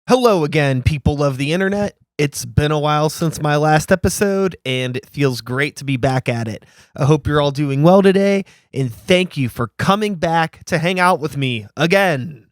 Hello again, people of the internet. It's been a while since my last episode, and it feels great to be back at it. I hope you're all doing well today, and thank you for coming back to hang out with me again.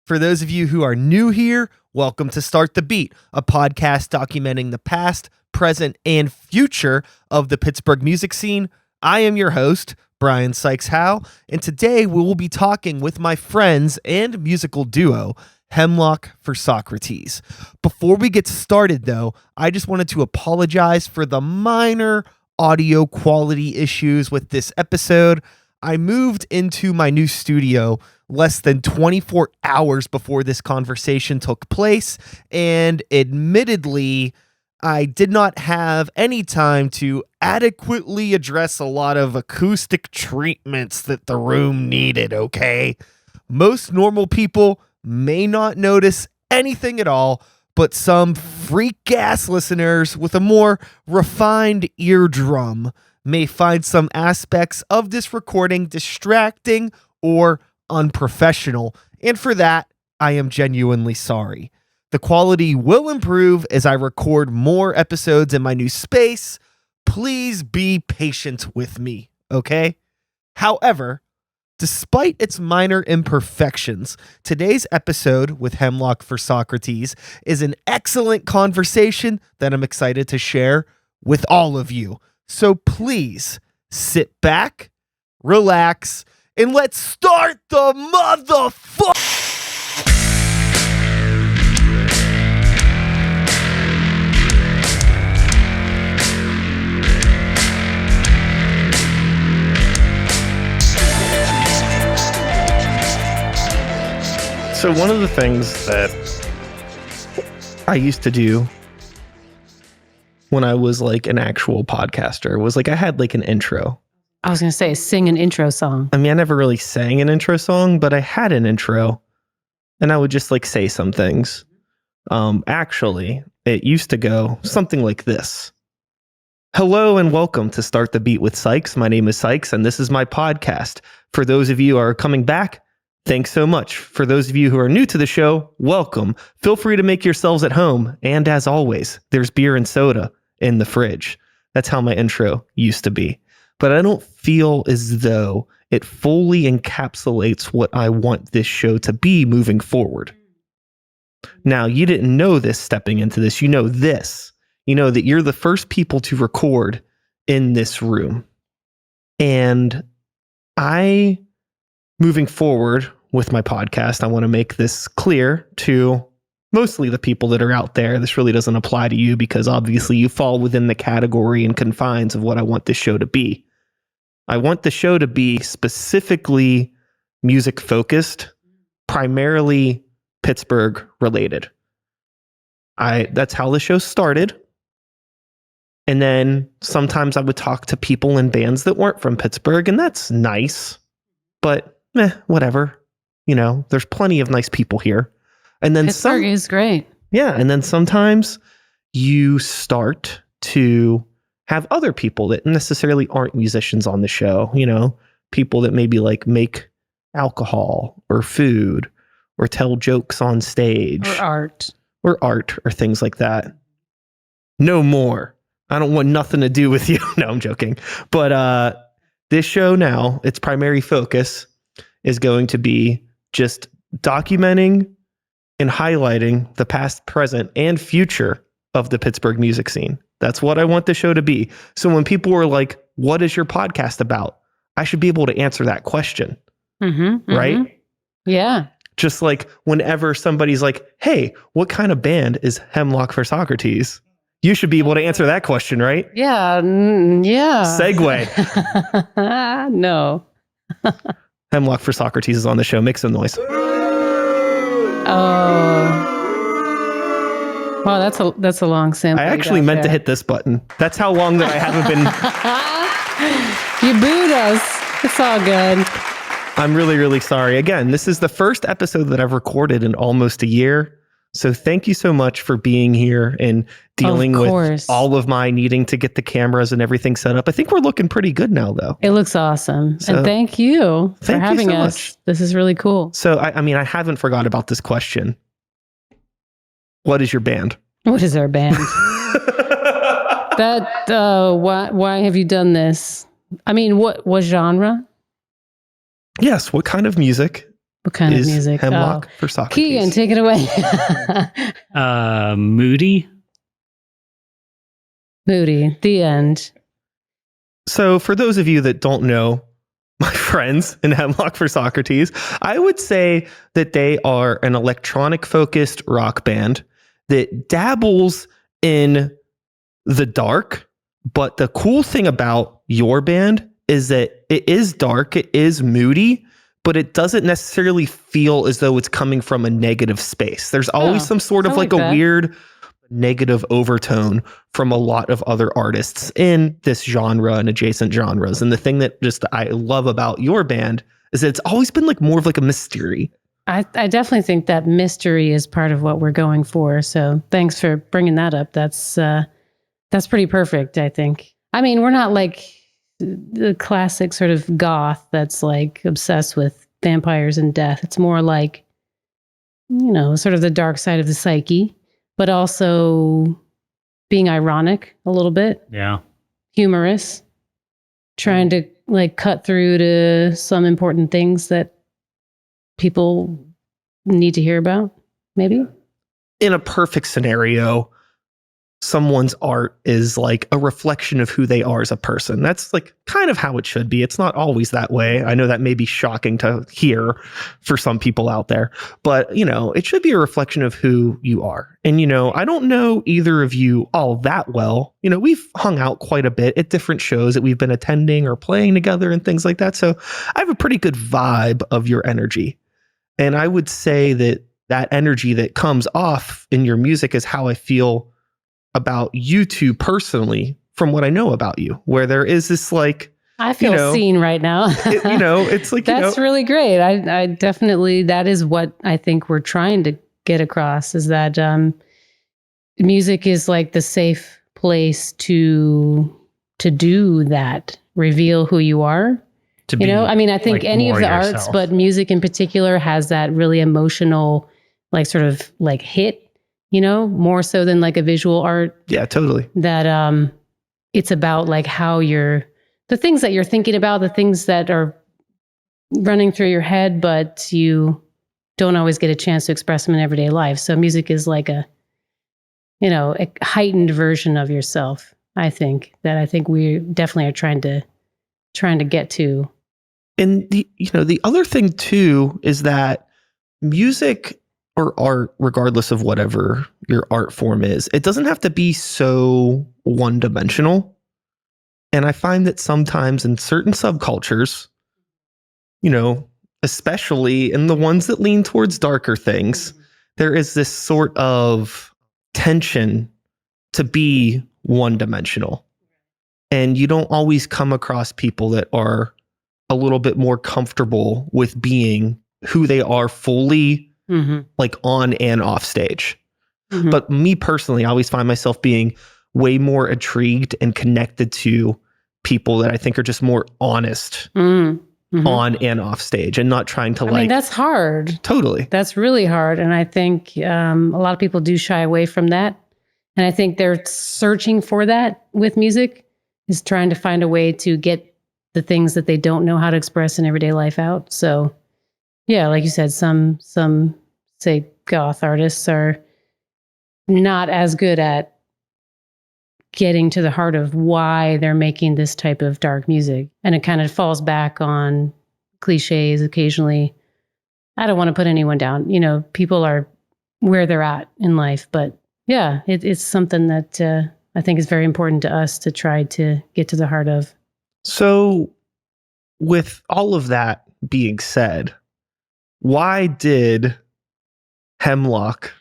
For those of you who are new here, welcome to Start the Beat, a podcast documenting the past, present, and future of the Pittsburgh music scene. I am your host, Brian Sikes Howe, and today we will be talking with my friends and musical duo, Hemlock For Socrates. Before we get started, though, I just wanted to apologize for the minor audio quality issues with this episode. I moved into my new studio less than 24 hours before this conversation took place, and admittedly, I did not have any time to adequately address a lot of acoustic treatments that the room needed, okay? Most normal people may not notice anything at all, but some freak-ass listeners with a more refined eardrum may find some aspects of this recording distracting or unprofessional, and for that, I am genuinely sorry. The quality will improve as I record more episodes in my new space. Please be patient with me, okay? However, despite its minor imperfections, today's episode with Hemlock For Socrates is an excellent conversation that I'm excited to share with all of you. So please sit back, relax, and let's start the motherfucker. So one of the things that I used to do when I was like an actual podcaster was like I had like an intro. I was going to say sing an intro song. I mean, I never really sang an intro song, but I had an intro and I would just like say some things. Actually, it used to go something like this. Hello and welcome to Start the Beat with Sikes. My name is Sikes and this is my podcast. For those of you who are coming back, thanks so much. For those of you who are new to the show, welcome. Feel free to make yourselves at home. And as always, there's beer and soda in the fridge. That's how my intro used to be. But I don't feel as though it fully encapsulates what I want this show to be moving forward. Now, you didn't know this stepping into this. You know this. You know that you're the first people to record in this room. And moving forward with my podcast, I want to make this clear to mostly the people that are out there. This really doesn't apply to you because obviously you fall within the category and confines of what I want this show to be. I want the show to be specifically music focused, primarily Pittsburgh related. That's how the show started. And then sometimes I would talk to people in bands that weren't from Pittsburgh, and that's nice. But whatever. You know, there's plenty of nice people here. And then Pittsburgh is great. Yeah. And then sometimes you start to have other people that necessarily aren't musicians on the show, you know, people that maybe like make alcohol or food or tell jokes on stage. Or art or things like that. No more. I don't want nothing to do with you. No, I'm joking. But this show now, its primary focus is going to be just documenting and highlighting the past, present, and future of the Pittsburgh music scene. That's what I want the show to be. So when people were like, what is your podcast about? I should be able to answer that question. Right? Yeah. Just like whenever somebody's like, hey, what kind of band is Hemlock For Socrates? You should be able to answer that question, right? Yeah. Yeah. Segue. No. Hemlock For Socrates is on the show. Make some noise. Oh. Wow, that's a long sample. I actually meant to hit this button. That's how long that I haven't been. You booed us. It's all good. I'm really, really sorry. Again, this is the first episode that I've recorded in almost a year. So thank you so much for being here and dealing with all of my needing to get the cameras and everything set up. I think we're looking pretty good now, though. It looks awesome. So, and thank you for having us. Much. This is really cool. So, I mean, I haven't forgot about this question. What is your band? What is our band? Why have you done this? I mean, what genre? Yes. What kind of music? What kind is of music? Hemlock for Socrates? Kegan, take it away. Moody. Moody. The end. So for those of you that don't know my friends in Hemlock for Socrates, I would say that they are an electronic-focused rock band that dabbles in the dark. But the cool thing about your band is that it is dark, it is moody, but it doesn't necessarily feel as though it's coming from a negative space. There's always some sort of like a weird negative overtone from a lot of other artists in this genre and adjacent genres. And the thing that just I love about your band is that it's always been like more of like a mystery. I definitely think that mystery is part of what we're going for. So thanks for bringing that up. That's pretty perfect, I think. I mean, we're not like the classic sort of goth that's like obsessed with vampires and death. It's more like, sort of the dark side of the psyche, but also being ironic a little bit. Yeah. Humorous. Trying to like cut through to some important things that people need to hear about, maybe. In a perfect scenario, someone's art is like a reflection of who they are as a person. That's like kind of how it should be. It's not always that way. I know that may be shocking to hear for some people out there, but it should be a reflection of who you are. And, I don't know either of you all that well. We've hung out quite a bit at different shows that we've been attending or playing together and things like that. So I have a pretty good vibe of your energy. And I would say that that energy that comes off in your music is how I feel about you two personally, from what I know about you, where there is this like, I feel seen right now. It's like, that's really great. I definitely, that is what I think we're trying to get across, is that music is like the safe place to do that, reveal who you are. I think like any of the arts, but music in particular has that really emotional, like sort of like hit, more so than like a visual art. Yeah, totally. That it's about like how the things that you're thinking about, the things that are running through your head, but you don't always get a chance to express them in everyday life. So music is like a heightened version of yourself. I think we definitely are trying to get to. And the other thing too is that music or art, regardless of whatever your art form is, it doesn't have to be so one-dimensional. And I find that sometimes in certain subcultures, especially in the ones that lean towards darker things, there is this sort of tension to be one-dimensional. And you don't always come across people that are a little bit more comfortable with being who they are fully, like on and off stage. But me personally, I always find myself being way more intrigued and connected to people that I think are just more honest on and off stage and not trying to I mean, that's hard. Totally. That's really hard. And I think a lot of people do shy away from that. And I think they're searching for that with music, is trying to find a way to get the things that they don't know how to express in everyday life out. So yeah, like you said, some say goth artists are not as good at getting to the heart of why they're making this type of dark music. And it kind of falls back on cliches occasionally. I don't want to put anyone down. People are where they're at in life. But yeah, it's something that I think is very important to us to try to get to the heart of. So with all of that being said, why did Hemlock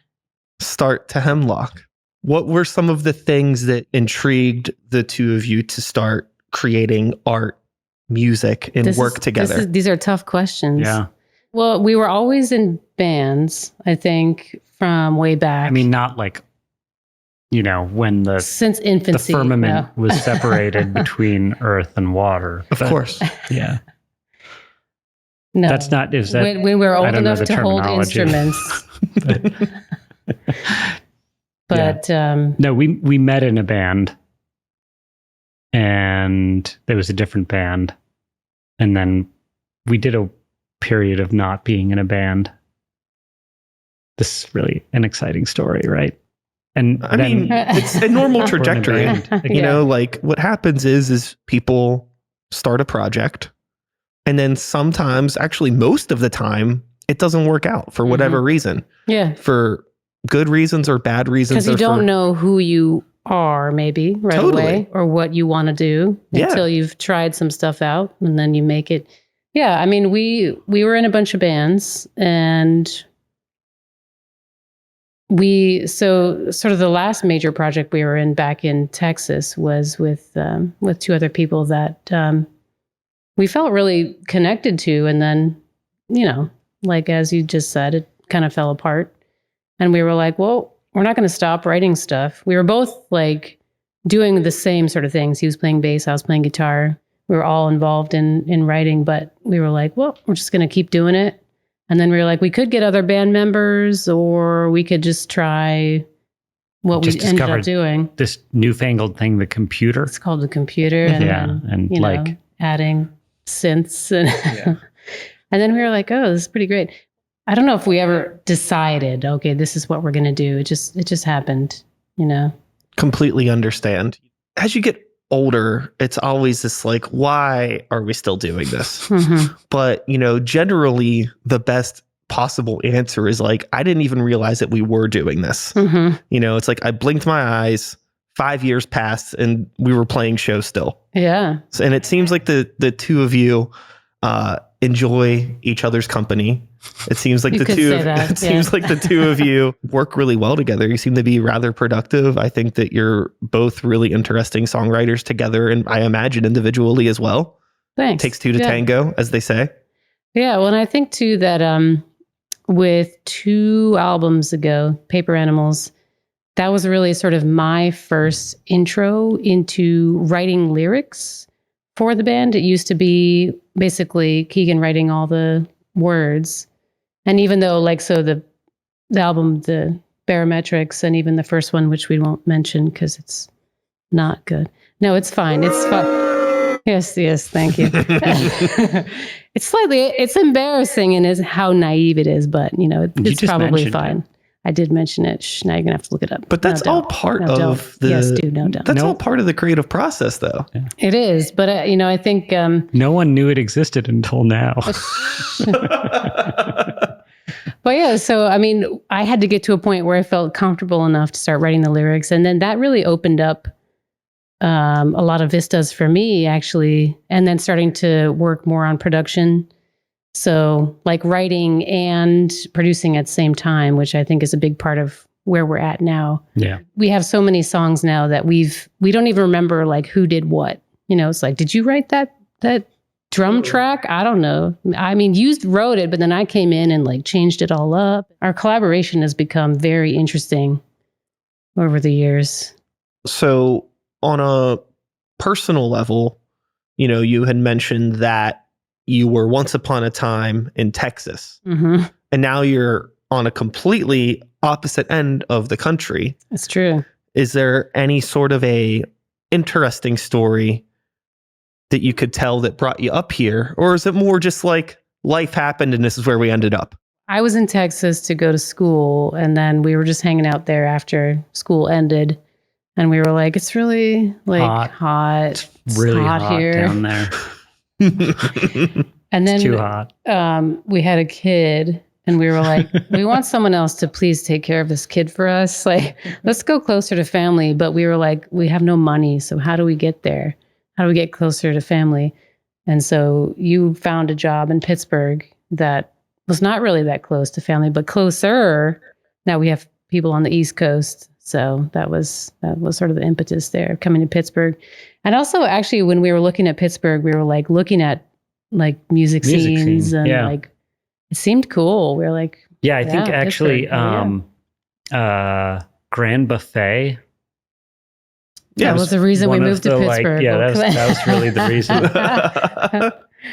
start to Hemlock? What were some of the things that intrigued the two of you to start creating art, music, and work together? These are tough questions. Yeah. Well, we were always in bands, I think, from way back. I mean, not like, when since infancy, the firmament was separated between earth and water. Of course. Yeah. No, that's not. Is that when we were old enough to hold instruments? But No, we met in a band, and there was a different band, and then we did a period of not being in a band. This is really an exciting story, right? And I mean, it's a normal trajectory. You know, like what happens is people start a project, and then sometimes, actually most of the time, it doesn't work out for whatever reason. Yeah. For good reasons or bad reasons. Because you don't know who you are maybe right away or what you want to do until you've tried some stuff out, and then you make it. Yeah. I mean, we were in a bunch of bands, and so sort of the last major project we were in back in Texas was with 2 other people that we felt really connected to. And then, you know, like as you just said, it kind of fell apart. And we were like, well, we're not going to stop writing stuff. We were both like doing the same sort of things. He was playing bass, I was playing guitar. We were all involved in writing, but we were like, well, we're just going to keep doing it. And then we were like, we could get other band members, or we could just try what we ended up doing. This newfangled thing, the computer. It's called the computer. And and you like know, adding synths. And, and then we were like, oh, this is pretty great. I don't know if we ever decided, okay, this is what we're going to do. It just happened, you know. Completely understand. As you get older, it's always this like, why are we still doing this? But, you know, generally the best possible answer is like, I didn't even realize that we were doing this. You know, it's like I blinked my eyes, 5 years passed, and we were playing shows still. Yeah. So, and it seems like the two of you enjoy each other's company. It seems like seems like the two of you work really well together. You seem to be rather productive. I think that you're both really interesting songwriters together, and I imagine individually as well. Thanks. Takes two to tango, as they say. Yeah, well, and I think too that with 2 albums ago, Paper Animals, that was really sort of my first intro into writing lyrics for the band. It used to be basically Kegan writing all the words. And even though, like, so the album, the Barometrics, and even the first one, which we won't mention because it's not good. No, it's fine. It's fine. Yes, thank you. It's embarrassing and is how naive it is, but, you know, it's probably fine. I did mention it. Now you're going to have to look it up. But that's all part of the... Yes, do. No, don't. That's all part of the creative process, though. Yeah. It is. But, you know, I think... no one knew it existed until now. But yeah, so, I mean, I had to get to a point where I felt comfortable enough to start writing the lyrics. And then that really opened up a lot of vistas for me, actually. And then starting to work more on production. So like writing and producing at the same time, which I think is a big part of where we're at now. Yeah. We have so many songs now that we don't even remember like who did what. You know, it's like, did you write that drum track? I don't know. I mean, you wrote it, but then I came in and like changed it all up. Our collaboration has become very interesting over the years. So on a personal level, you know, you had mentioned that you were once upon a time in Texas, and now you're on a completely opposite end of the country. It's true. Is there any sort of a interesting story that you could tell that brought you up here? Or is it more just like life happened and this is where we ended up? I was in Texas to go to school, and then we were just hanging out there after school ended. And we were like, it's really like hot. It's really hot here down there. And then it's too hot. We had a kid, and we were like, we want someone else to please take care of this kid for us. Like, let's go closer to family. But we were like, we have no money. So how do we get there? How do we get closer to family? And so you found a job in Pittsburgh that was not really that close to family, but closer. Now we have people on the East Coast. So that was sort of the impetus there, coming to Pittsburgh. And also, actually, when we were looking at Pittsburgh, we were like looking at like music scenes and like it seemed cool. We were like, yeah, I think actually, Grand Buffet. Yeah, that was the reason we moved to Pittsburgh. That was really the reason.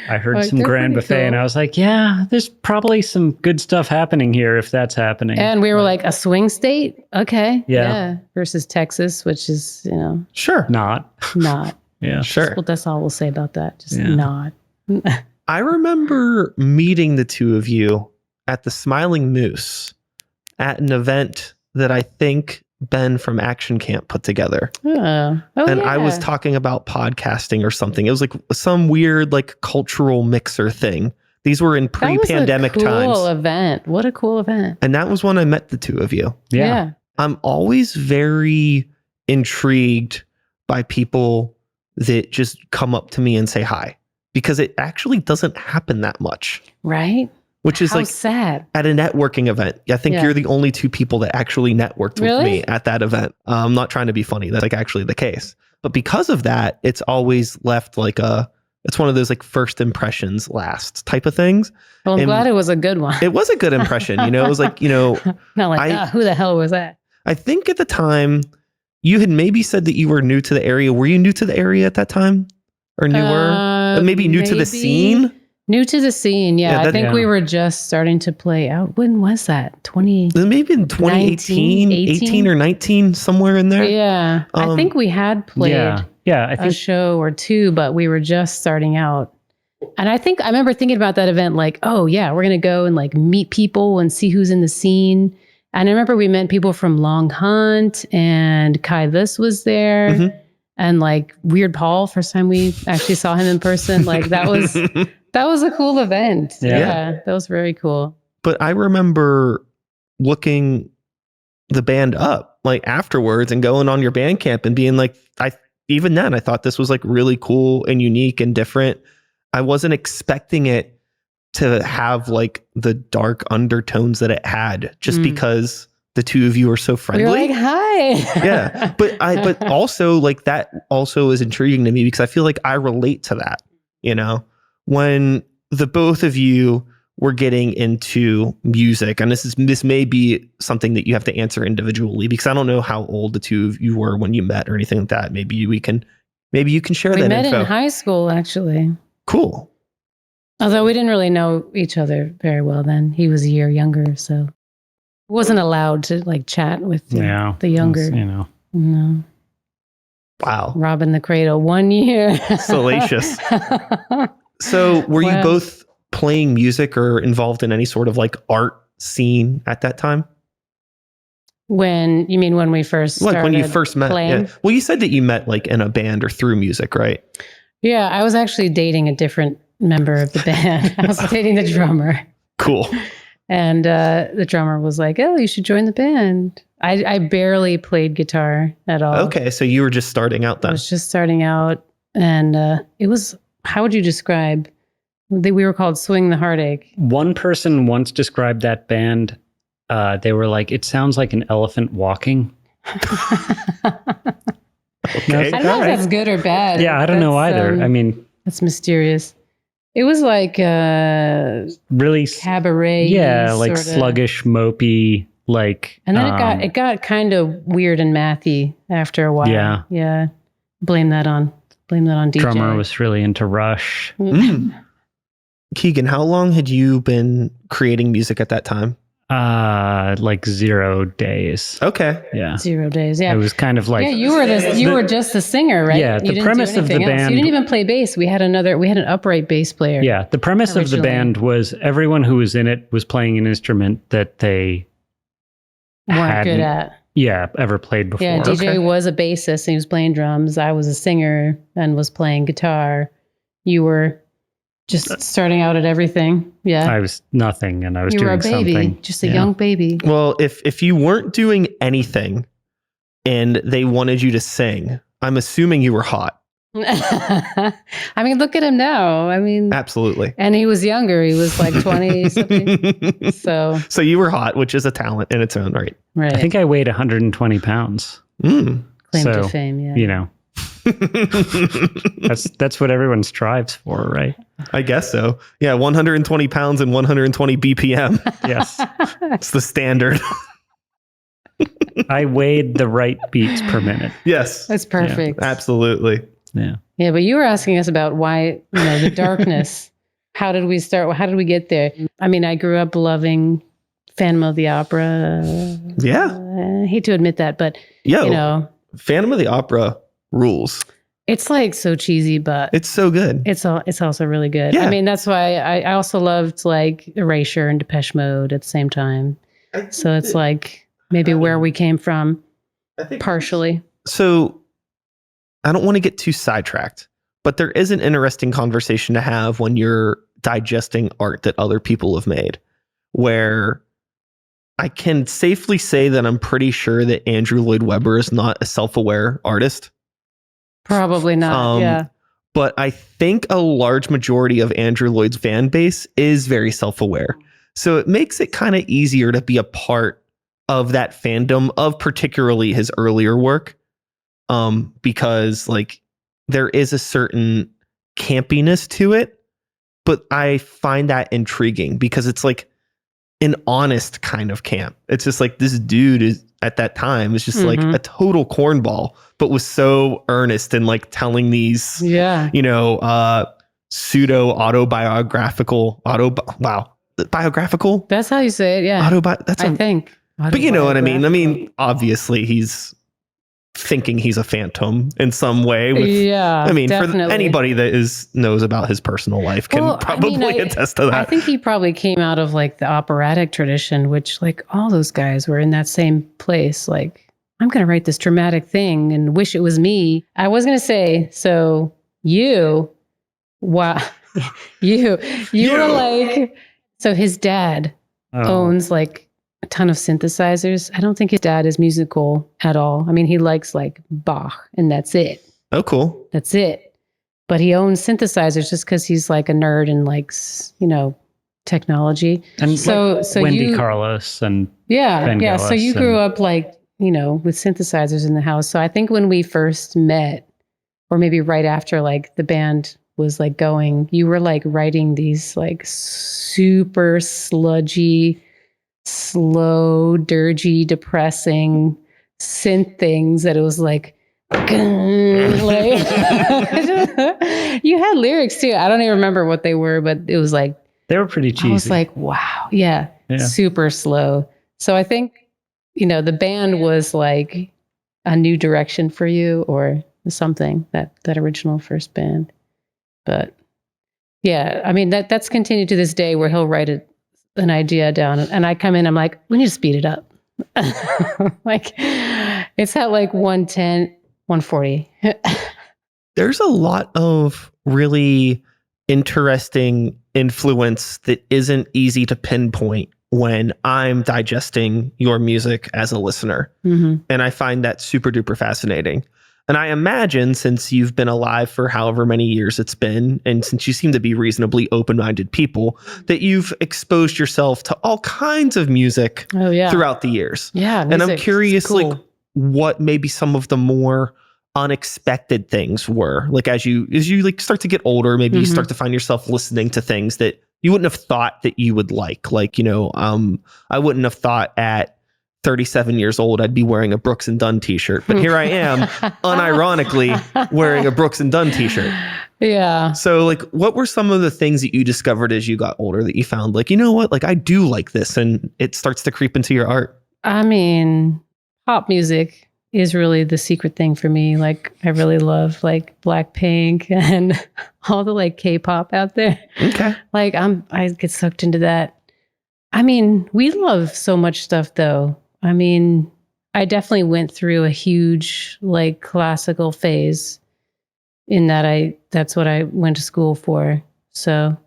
I heard Like, some they're Grand pretty Buffet and cool. I was like, yeah, there's probably some good stuff happening here if that's happening. And we were like, a swing state? Okay. Yeah. Versus Texas, which is, Sure. Not. not. Yeah. Sure. Well, that's all we'll say about that. Just Yeah. not. I remember meeting the two of you at the Smiling Moose at an event that I think Ben from Action Camp put together. Oh, And I was talking about podcasting or something. It was like some weird like cultural mixer thing. These were in pre-pandemic that was a cool times. event. What a cool event. And that was when I met the two of you. Yeah. I'm always very intrigued by people that just come up to me and say hi, because it actually doesn't happen that much. Right? Which is How like sad. at a networking event. I think Yeah. you're the only two people that actually networked with Really? me at that event. I'm not trying to be funny. That's like actually the case. But because of that, it's always left like it's one of those like first impressions last type of things. Well, I'm And glad it was a good one. It was a good impression. It was like, Not like, who the hell was that? I think at the time you had maybe said that you were new to the area. Were you new to the area at that time or newer? Maybe new to the scene? New to the scene, yeah. I think we were just starting to play out. When was that? Maybe in 2018, 18 or 19, somewhere in there. Yeah. I think we had played I think a show or two, but we were just starting out. And I remember thinking about that event like, oh yeah, we're going to go and like meet people and see who's in the scene. And I remember we met people from Long Hunt, and Kai This was there. Mm-hmm. And like Weird Paul, first time we actually saw him in person. Like that was a cool event. Yeah. That was very cool. But I remember looking the band up like afterwards and going on your Bandcamp and being like, even then I thought this was like really cool and unique and different. I wasn't expecting it to have like the dark undertones that it had just because the two of you are so friendly. We were like, hi. Yeah. But also like that also is intriguing to me because I feel like I relate to that, when the both of you were getting into music, and this may be something that you have to answer individually because I don't know how old the two of you were when you met or anything like that. Maybe you can share that info. We met in high school, actually. Cool. Although we didn't really know each other very well then. He was a year younger, so wasn't allowed to like chat with the younger. No. Wow. Robbing the cradle 1 year. Salacious. So were you both playing music or involved in any sort of like art scene at that time? When we first started? Like when you first met? Playing? Yeah. Well, you said that you met like in a band or through music, right? Yeah, I was actually dating a different member of the band. I was dating the drummer. Cool. And the drummer was like, oh, you should join the band. I barely played guitar at all. Okay, so you were just starting out then. I was just starting out. And it was, how would you describe? We were called Swing the Heartache. One person once described that band. They were like, it sounds like an elephant walking. Okay. I don't know if that's good or bad. Yeah, I don't know either. I mean, that's mysterious. It was like really cabaret. Yeah, like sorta. sluggish, mopey, like. And then it got kind of weird and mathy after a while. Yeah. Blame that on DJ. Drummer was really into Rush. Kegan, how long had you been creating music at that time? Like 0 days. Okay. Yeah. 0 days. Yeah. It was kind of like. Yeah, you were just the singer, right? Yeah. You The premise of the band. You didn't even play bass. We had an upright bass player. Yeah. The premise of the band was everyone who was in it was playing an instrument that they weren't good at. Yeah, ever played before. Yeah, DJ was a bassist and he was playing drums. I was a singer and was playing guitar. You were just starting out at everything. Yeah. I was nothing and I was doing something. You were a baby, just a young baby. Well, if you weren't doing anything and they wanted you to sing, I'm assuming you were hot. I mean, look at him now. I mean, absolutely. And he was younger. He was like 20 something. So you were hot, which is a talent in its own right. Right. I think I weighed 120 pounds. Claim to fame, yeah. You know, that's what everyone strives for, right? I guess so. Yeah, 120 pounds and 120 BPM. Yes. It's the standard. I weighed the right beats per minute. Yes. That's perfect. Yeah, absolutely. Yeah. Yeah, but you were asking us about why, the darkness. How did we start? How did we get there? I mean, I grew up loving Phantom of the Opera. Yeah. I hate to admit that, but Phantom of the Opera rules. it's like so cheesy, but It's so good. it's also really good. Yeah. I mean, that's why I also loved like Erasure and Depeche Mode at the same time. So it's like maybe where we came from, partially. So I don't want to get too sidetracked, but there is an interesting conversation to have when you're digesting art that other people have made, where I can safely say that I'm pretty sure that Andrew Lloyd Webber is not a self-aware artist. Probably not. Yeah. But I think a large majority of Andrew Lloyd's fan base is very self-aware. So it makes it kind of easier to be a part of that fandom of particularly his earlier work. Because like there is a certain campiness to it, but I find that intriguing because it's like an honest kind of camp. It's just like this dude is at that time was just like a total cornball, but was so earnest and like telling these, pseudo autobiographical biographical. That's how you say it. Yeah. I think. But you know what I mean? I mean, obviously he's thinking he's a phantom in some way. I mean, definitely. For anybody that knows about his personal life can probably attest to that. I think he probably came out of like the operatic tradition, which like all those guys were in that same place. Like, I'm going to write this dramatic thing and wish it was me. I was going to say, so you were like, so his dad owns like a ton of synthesizers. I don't think his dad is musical at all. I mean, he likes like Bach and that's it. Oh, cool. That's it. But he owns synthesizers just because he's like a nerd and likes, technology. And so Wendy Carlos and yeah. So you grew up like, with synthesizers in the house. So I think when we first met, or maybe right after like the band was like going, you were like writing these like super sludgy, slow, dirgy, depressing synth things that it was like, like you had lyrics too. I don't even remember what they were, but it was like they were pretty cheesy. I was like, wow, yeah. Super slow. So I think the band was like a new direction for you or something, that original first band. But yeah, I mean that's continued to this day where he'll write an idea down and I come in, I'm like, we need to speed it up. Like it's at like 110, 140. There's a lot of really interesting influence that isn't easy to pinpoint when I'm digesting your music as a listener. And I find that super duper fascinating. And I imagine since you've been alive for however many years it's been, and since you seem to be reasonably open-minded people, that you've exposed yourself to all kinds of music throughout the years. Yeah. And I'm curious, cool. Like, what maybe some of the more unexpected things were. Like as you like start to get older, maybe you start to find yourself listening to things that you wouldn't have thought that you would like. Like, I wouldn't have thought at 37 years old I'd be wearing a Brooks and Dunn t-shirt, but here I am unironically wearing a Brooks and Dunn t-shirt. Yeah. So like what were some of the things that you discovered as you got older that you found like, you know what, like I do like this and it starts to creep into your art? I mean, pop music is really the secret thing for me. Like I really love like Blackpink and all the like K-pop out there. Okay. Like I get sucked into that. I mean, we love so much stuff though. I mean, I definitely went through a huge like classical phase in that that's what I went to school for. So,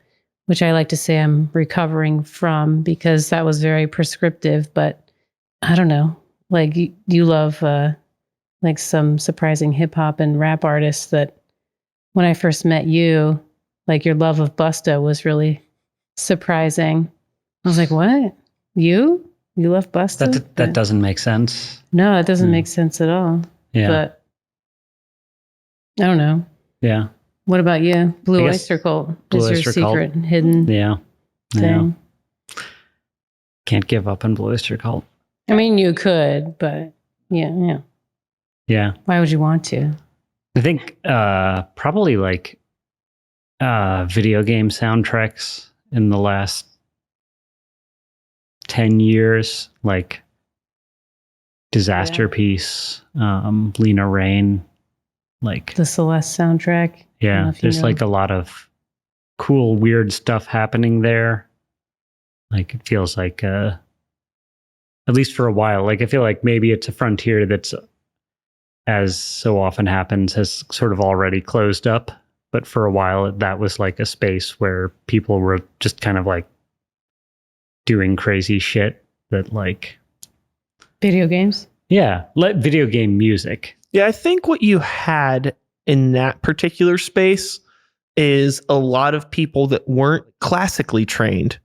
which I like to say I'm recovering from because that was very prescriptive, but I don't know. Like you love like some surprising hip hop and rap artists that when I first met you, like your love of Busta was really surprising. I was like, what? You love Busta? That doesn't make sense. No, it doesn't make sense at all. Yeah. But I don't know. Yeah. What about you? Blue Oyster Cult is your secret hidden thing. Yeah. Can't give up on Blue Oyster Cult. I mean, you could, but yeah. Yeah. Why would you want to? I think probably like video game soundtracks in the last 10 years, like Disaster Piece, Lena Raine, like the Celeste soundtrack. Yeah, there's like a lot of cool, weird stuff happening there. Like it feels like, at least for a while, like I feel like maybe it's a frontier that's, as so often happens, has sort of already closed up. But for a while, that was like a space where people were just kind of like doing crazy shit that like... Video games? Yeah, video game music. Yeah, I think what you had in that particular space is a lot of people that weren't classically trained,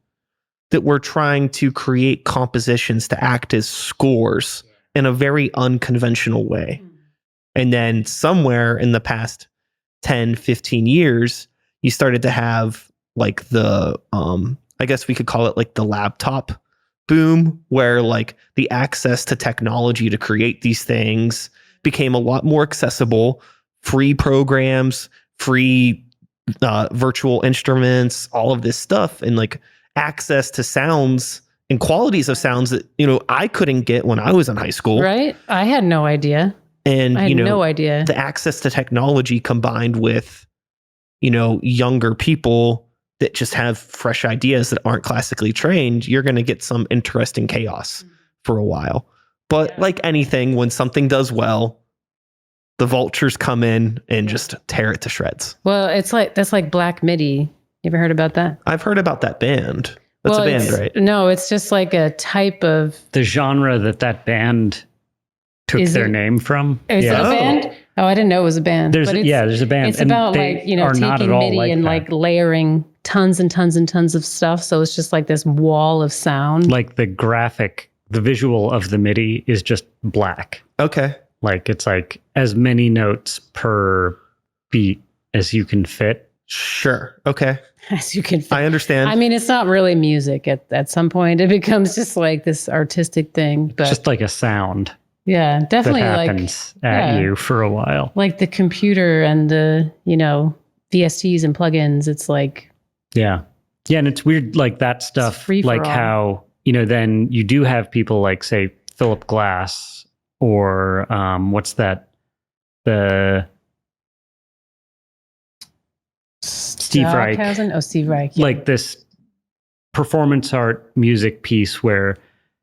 that were trying to create compositions to act as scores in a very unconventional way. And then somewhere in the past 10, 15 years, you started to have like the, I guess we could call it like the laptop boom, where like the access to technology to create these things became a lot more accessible. Free programs, free virtual instruments, all of this stuff, and like access to sounds and qualities of sounds that, you know, I couldn't get when I was in high school. Right. I had no idea. And, I had you know, no idea. The access to technology combined with, you know, younger people that just have fresh ideas that aren't classically trained, you're going to get some interesting chaos for a while. But like anything, when something does well, the vultures come in and just tear it to shreds. Well, that's like Black MIDI. You ever heard about that? I've heard about that band. That's a band, right? No, it's just like a type of... The genre that band took their name from. Is it a band? Oh, I didn't know it was a band. There's a band. It's about like, you know, taking MIDI and like layering tons and tons and tons of stuff. So it's just like this wall of sound. Like the visual of the MIDI is just black. Okay. Like it's like as many notes per beat as you can fit. Sure. Okay. As you can fit. I understand. I mean, it's not really music at some point. It becomes just like this artistic thing. But just like a sound. Yeah, definitely. That happens at you for a while. Like the computer and the, you know, VSTs and plugins. It's like... Yeah. Yeah, and it's weird, like that stuff, like how, you know, then you do have people like, say, Philip Glass or what's that? The... Steve Reich. Oh, Steve Reich. Yeah. Like this performance art music piece where...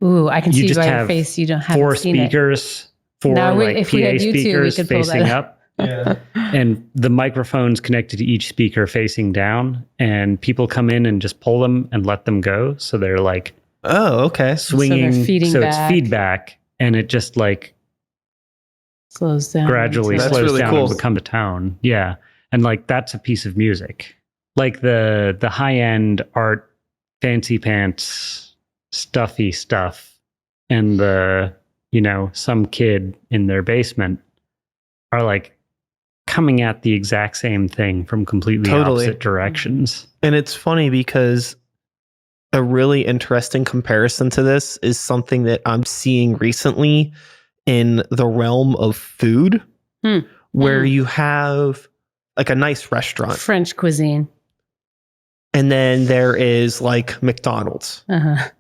Ooh, I can see by your face you don't have four speakers, like if PA we had YouTube, speakers we could pull facing that up. Yeah. And the microphones connected to each speaker facing down, and people come in and just pull them and let them go. So they're like, oh, okay, swinging. So it's feedback, and it just like slows down, gradually slows really down cool. and become a tone. Yeah, and like that's a piece of music, like the high end art, fancy pants, stuffy stuff, and the, you know, some kid in their basement are like coming at the exact same thing from completely opposite directions. And it's funny because a really interesting comparison to this is something that I'm seeing recently in the realm of food, where you have like a nice restaurant, French cuisine, and then there is like McDonald's. Uh-huh.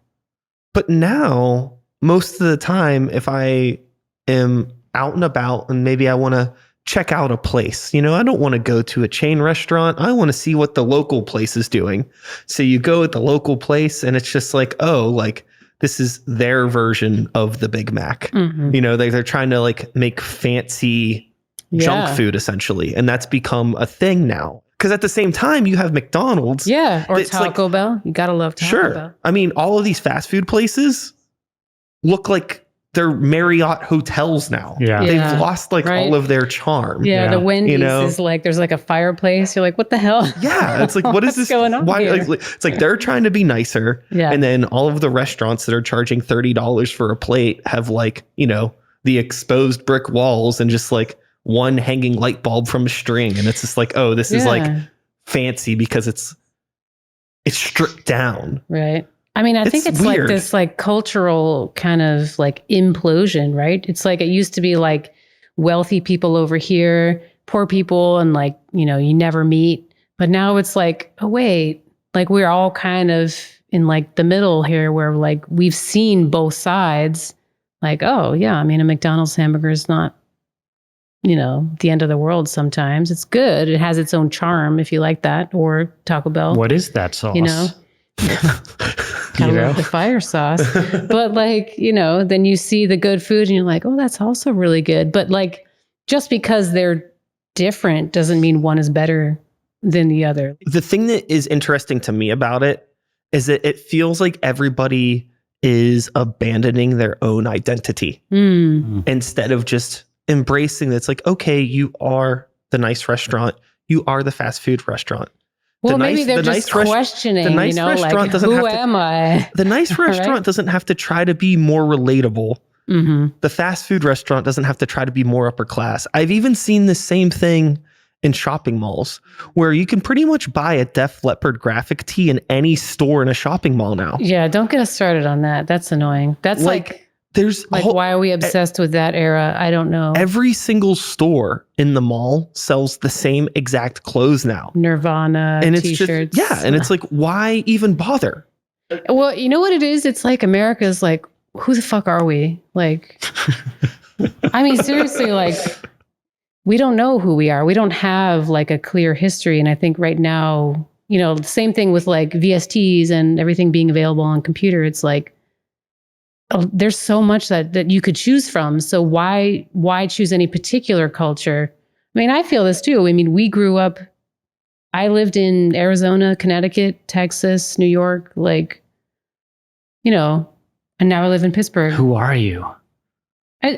But now, most of the time, if I am out and about and maybe I want to check out a place, you know, I don't want to go to a chain restaurant. I want to see what the local place is doing. So you go at the local place and it's just like, oh, like this is their version of the Big Mac. You know, they're trying to like make fancy junk food essentially. And that's become a thing now. Because at the same time, you have McDonald's. Yeah, or Taco Bell. You got to love Taco Bell. I mean, all of these fast food places look like they're Marriott hotels now. Yeah. They've lost like all of their charm. Yeah, the Wendy's is like, there's like a fireplace. You're like, what the hell? Yeah, it's like, what is this? Going on here? Like, it's like they're trying to be nicer. Yeah. And then all of the restaurants that are charging $30 for a plate have like, you know, the exposed brick walls and just like one hanging light bulb from a string, and it's just like, oh, this is like fancy because it's stripped down, right? I mean, I think it's weird. Like this like cultural kind of like implosion, right? It's like it used to be like wealthy people over here, poor people and like, you know, you never meet. But now it's like, oh, wait, like we're all kind of in like the middle here where like we've seen both sides. Like, oh, yeah, I mean, a McDonald's hamburger is not, you know, the end of the world sometimes. It's good. It has its own charm if you like that. Or Taco Bell. What is that sauce? You know? Kind of love the fire sauce. But like, you know, then you see the good food and you're like, oh, that's also really good. But like, just because they're different doesn't mean one is better than the other. The thing that is interesting to me about it is that it feels like everybody is abandoning their own identity instead of just embracing that. It's like, okay, you are the nice restaurant. You are the fast food restaurant. Well, maybe they're just questioning, the nice you know, restaurant like, doesn't who have to, am I? The nice restaurant Right? doesn't have to try to be more relatable. The fast food restaurant doesn't have to try to be more upper class. I've even seen the same thing in shopping malls where you can pretty much buy a Def Leppard graphic tee in any store in a shopping mall now. Yeah, don't get us started on that. That's annoying. That's like there's like why are we obsessed with that era? I don't know. Every single store in the mall sells the same exact clothes now. Nirvana and it's t-shirts. and it's like, why even bother? Well, you know what it is? It's like America's like, who the fuck are we? Like, I mean, seriously, like, we don't know who we are. We don't have like a clear history. And I think right now, you know, the same thing with like VSTs and everything being available on computer. It's like, there's so much that you could choose from. So why choose any particular culture? I mean, I feel this too. I mean, we grew up, I lived in Arizona, Connecticut, Texas, New York, like, you know, and now I live in Pittsburgh. Who are you?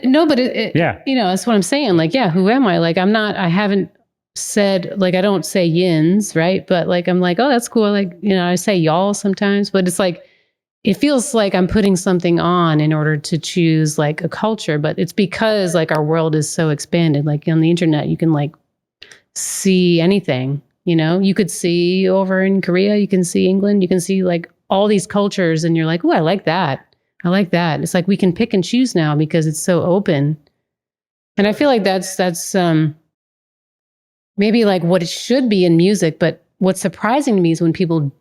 No, but yeah, you know, that's what I'm saying. Like, yeah, who am I? Like, I haven't said, like, I don't say yins, right? But like, I'm like, oh, that's cool. Like, you know, I say y'all sometimes, but it's like, it feels like I'm putting something on in order to choose like a culture, but it's because like our world is so expanded. Like on the internet, you can like see anything, you know, you could see over in Korea, you can see England, you can see like all these cultures and you're like, oh, I like that. I like that. It's like we can pick and choose now because it's so open. And I feel like that's maybe like what it should be in music. But what's surprising to me is when people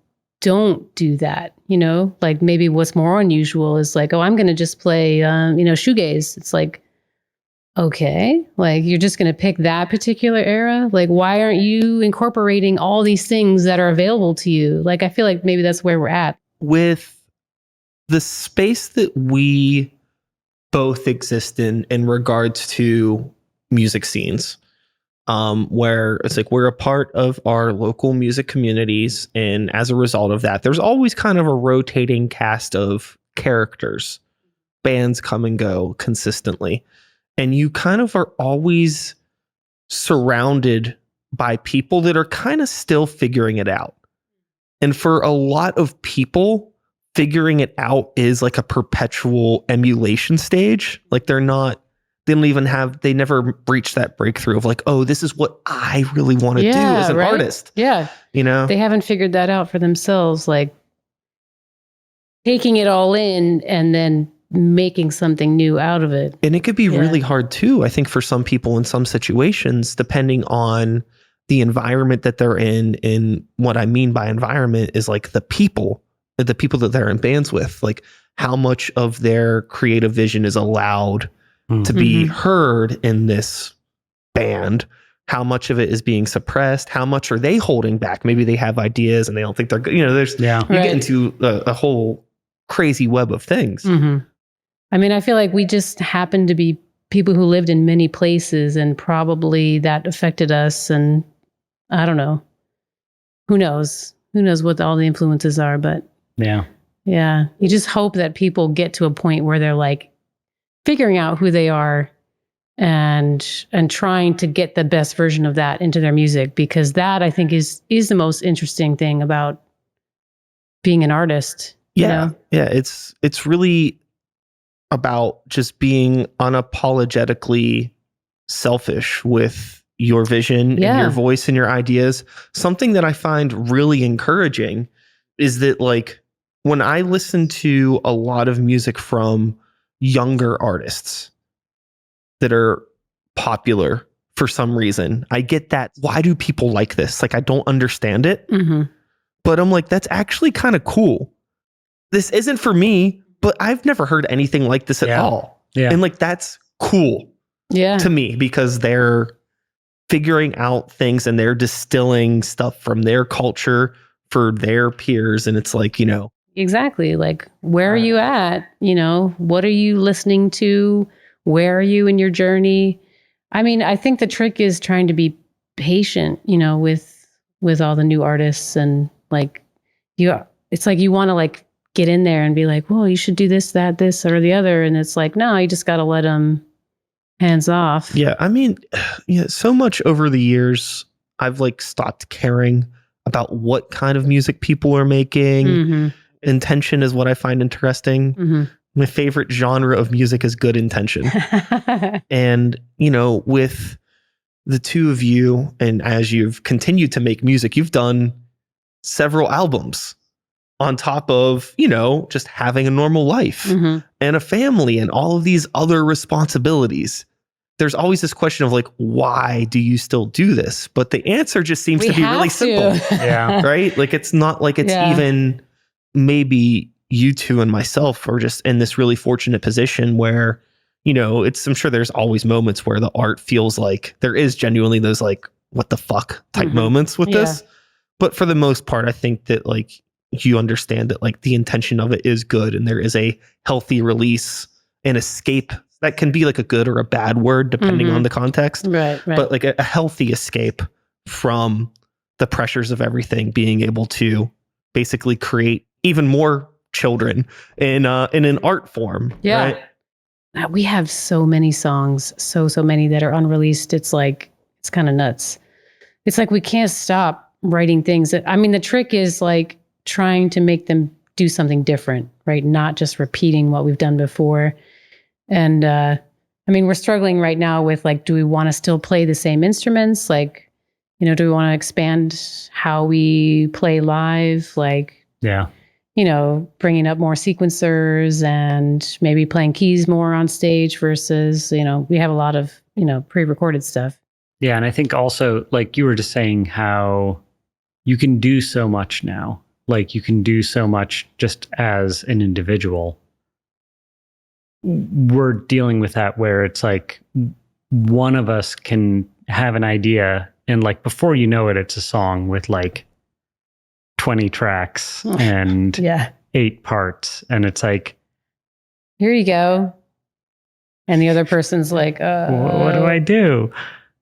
don't do that, you know, like maybe what's more unusual is like, oh, I'm going to just play, you know, shoegaze. It's like, okay, like you're just going to pick that particular era. Like, why aren't you incorporating all these things that are available to you? Like, I feel like maybe that's where we're at. With the space that we both exist in regards to music scenes, where it's like we're a part of our local music communities. And as a result of that, there's always kind of a rotating cast of characters. Bands come and go consistently. And you kind of are always surrounded by people that are kind of still figuring it out. And for a lot of people, figuring it out is like a perpetual emulation stage. Like they never reached that breakthrough of like, oh, this is what I really want to do as an artist. Yeah. You know, they haven't figured that out for themselves, like taking it all in and then making something new out of it. And it could be really hard too, I think, for some people in some situations, depending on the environment that they're in. And what I mean by environment is like the people that they're in bands with, like how much of their creative vision is allowed to be heard in this band, how much of it is being suppressed, how much are they holding back? Maybe they have ideas and they don't think they're good. You know, you get into a whole crazy web of things. I mean, I feel like we just happen to be people who lived in many places and probably that affected us. And I don't know, who knows what all the influences are, but yeah, you just hope that people get to a point where they're like figuring out who they are and trying to get the best version of that into their music, because that I think is the most interesting thing about being an artist. You know? Yeah. It's really about just being unapologetically selfish with your vision and your voice and your ideas. Something that I find really encouraging is that like when I listen to a lot of music from younger artists that are popular for some reason. I get that. Why do people like this? Like, I don't understand it. Mm-hmm. But I'm like, that's actually kind of cool. This isn't for me, but I've never heard anything like this at all. Yeah. And like, that's cool to me because they're figuring out things and they're distilling stuff from their culture for their peers. And it's like, you know. Exactly. Like, where are you at? You know, what are you listening to? Where are you in your journey? I mean, I think the trick is trying to be patient, you know, with all the new artists and like it's like you want to like get in there and be like, well, you should do this, that, this, or the other. And it's like, no, you just got to let them hands off. Yeah. I mean, yeah, so much over the years, I've like stopped caring about what kind of music people are making. Mm-hmm. Intention is what I find interesting. Mm-hmm. My favorite genre of music is good intention. And, you know, with the two of you, and as you've continued to make music, you've done several albums on top of, you know, just having a normal life and a family and all of these other responsibilities. There's always this question of like, why do you still do this? But the answer just seems to be really simple. Yeah. Right? Like, it's not like it's even maybe you two and myself are just in this really fortunate position where, you know, I'm sure there's always moments where the art feels like there is genuinely those like, what the fuck type moments with this. But for the most part, I think that like you understand that like the intention of it is good and there is a healthy release and escape. That can be like a good or a bad word depending on the context. Right. But like a healthy escape from the pressures of everything, being able to basically create even more children in an art form. Yeah. Right? We have so many songs, so many that are unreleased. It's like, it's kind of nuts. It's like we can't stop writing things. I mean, the trick is like trying to make them do something different, right? Not just repeating what we've done before. And I mean, we're struggling right now with like, do we want to still play the same instruments? Like, you know, do we want to expand how we play live? Like, you know, bringing up more sequencers and maybe playing keys more on stage versus, you know, we have a lot of, you know, pre-recorded stuff. Yeah. And I think also, like you were just saying, how you can do so much now. Like, you can do so much just as an individual. We're dealing with that where it's like one of us can have an idea and like before you know it, it's a song with like 20 tracks and 8 parts. And it's like, here you go. And the other person's like, what do I do?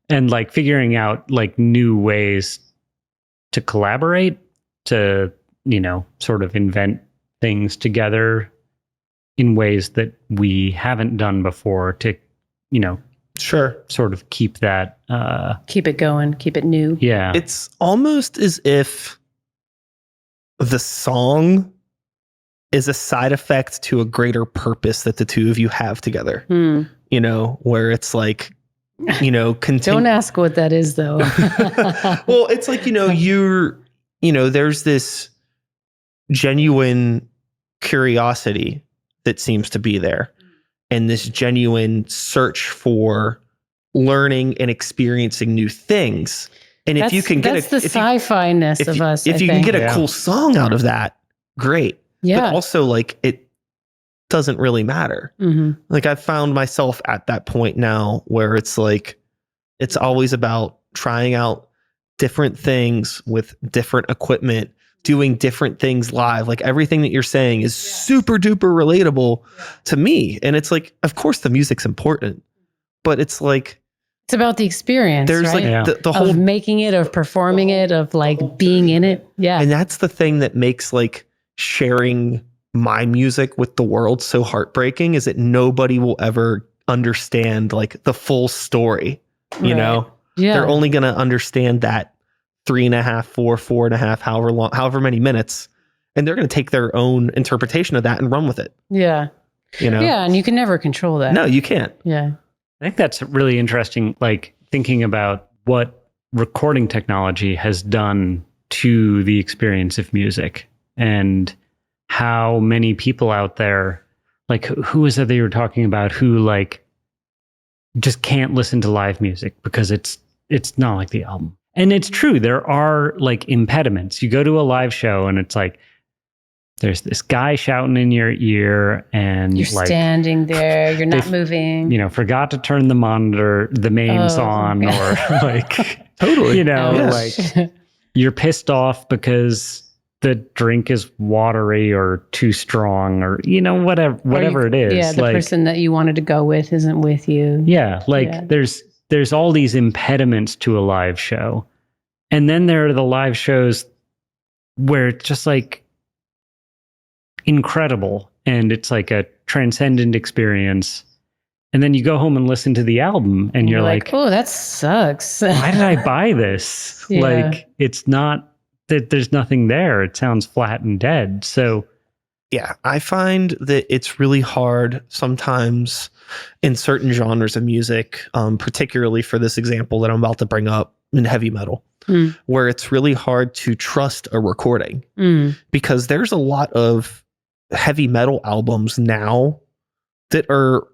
And like figuring out like new ways to collaborate, to, you know, sort of invent things together in ways that we haven't done before to, you know, sort of keep that, keep it going, keep it new. Yeah. It's almost as if the song is a side effect to a greater purpose that the two of you have together. You know, where it's like, you know, don't ask what that is though. Well, it's like, you know, there's this genuine curiosity that seems to be there and this genuine search for learning and experiencing new things. And if you can get the sci-fi-ness of us, if you can get a cool song out of that, great. Yeah. But also like it doesn't really matter. Like I've found myself at that point now where it's like, it's always about trying out different things with different equipment, doing different things live. Like everything that you're saying is super duper relatable to me. And it's like, of course the music's important, but it's like, it's about the experience. There's right? like the whole of making it, of performing it, of like being in it. Yeah. And that's the thing that makes like sharing my music with the world so heartbreaking, is that nobody will ever understand like the full story. You know, they're only going to understand that 3.5, 4.5, however many minutes. And they're going to take their own interpretation of that and run with it. Yeah. You know? Yeah. And you can never control that. No, you can't. Yeah. I think that's really interesting, like thinking about what recording technology has done to the experience of music and how many people out there, like who is it that you were talking about who like just can't listen to live music because it's not like the album. And it's true, there are like impediments. You go to a live show and it's like there's this guy shouting in your ear and you're like standing there, you're not moving. You know, forgot to turn the monitor, the mains on, or like Totally. You know, Ouch. like you're pissed off because the drink is watery or too strong or, you know, whatever it is. Yeah, the like, person that you wanted to go with isn't with you. Yeah, like there's all these impediments to a live show. And then there are the live shows where it's just like incredible and it's like a transcendent experience. And then you go home and listen to the album and you're like, oh, that sucks. why did I buy this? Yeah. Like, it's not that there's nothing there. It sounds flat and dead. So yeah, I find that it's really hard sometimes in certain genres of music, particularly for this example that I'm about to bring up in heavy metal, where it's really hard to trust a recording because there's a lot of heavy metal albums now that are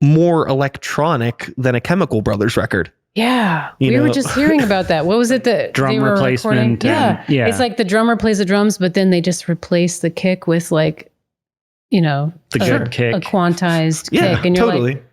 more electronic than a Chemical Brothers record. Yeah, we were just hearing about that. What was it that drum they were replacement? Yeah, it's like the drummer plays the drums, but then they just replace the kick with like, you know, the good kick, a quantized Yeah, kick, and you're totally. like,